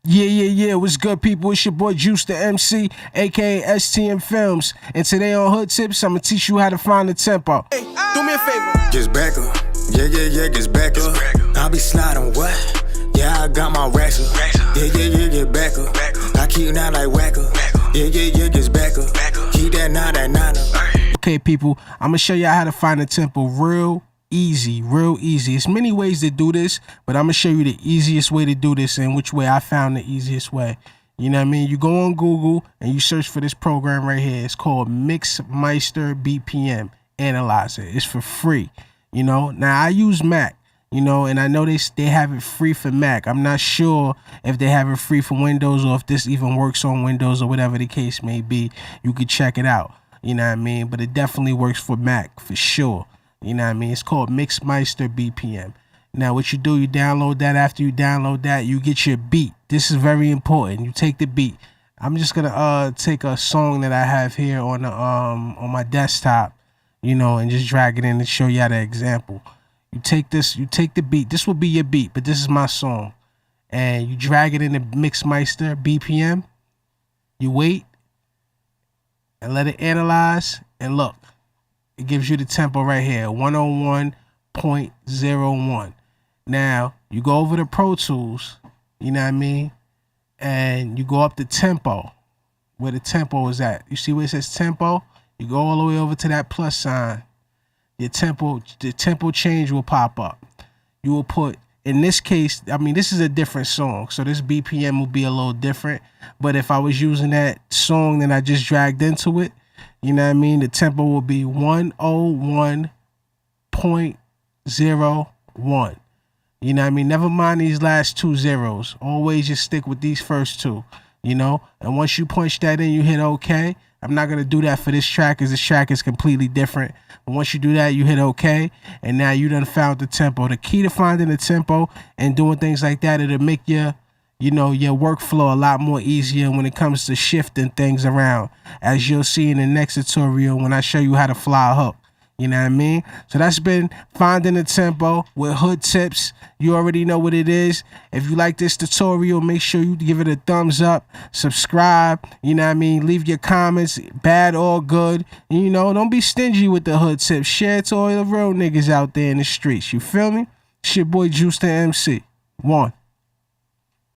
Yeah. What's good, people? It's your boy Juice the MC, aka STM Films. And today on Hood Tips, I'm gonna teach you how to find the tempo. Hey, do me a favor. Gets back up. Yeah, gets back up. I be sliding what? Yeah, I got my racks up. Yeah, get back up. I keep that like whacker. Yeah, gets back up. Keep that nine up. Okay, people, I'm gonna show y'all how to find the tempo real easy. It's many ways to do this, but I'm gonna show you the easiest way to do this and which way I found the easiest way. You know what I mean? You go on Google and you search for this program right here. It's called Mcee BPM Analyzer. It's for free. You know, now I use Mac, you know, and I know they have it free for Mac. I'm not sure if they have it free for Windows or if this even works on Windows or whatever the case may be. You could check it out. You know what I mean? But it definitely works for Mac for sure. You know what I mean? It's called Mcee BPM. Now, what you do, you download that. After you download that, you get your beat. This is very important. You take the beat. I'm just gonna take a song that I have here on the on my desktop, you know, and just drag it in and show y'all the example. You take this, you take the beat. This will be your beat, but this is my song. And you drag it into Mcee BPM. You wait and let it analyze, and look. It gives you the tempo right here, 101.01. Now, you go over to Pro Tools, you know what I mean? And you go up to tempo, where the tempo is at. You see where it says tempo? You go all the way over to that plus sign. The tempo change will pop up. You will put, in this case, I mean, this is a different song, so this BPM will be a little different. But if I was using that song that I just dragged into it, you know what I mean? The tempo will be 101.01. You know what I mean? Never mind these last two zeros. Always just stick with these first two, you know? And once you punch that in, you hit OK. I'm not going to do that for this track because this track is completely different. But once you do that, you hit OK. And now you done found the tempo. The key to finding the tempo and doing things like that, it'll make your workflow a lot more easier when it comes to shifting things around, as you'll see in the next tutorial when I show you how to fly a hook. You know what I mean? So that's been finding the tempo with Hood Tips. You already know what it is. If you like this tutorial, make sure you give it a thumbs up, subscribe, you know what I mean? Leave your comments, bad or good. You know, don't be stingy with the Hood Tips. Share it to all the real niggas out there in the streets. You feel me? It's your boy Juice the MC. One.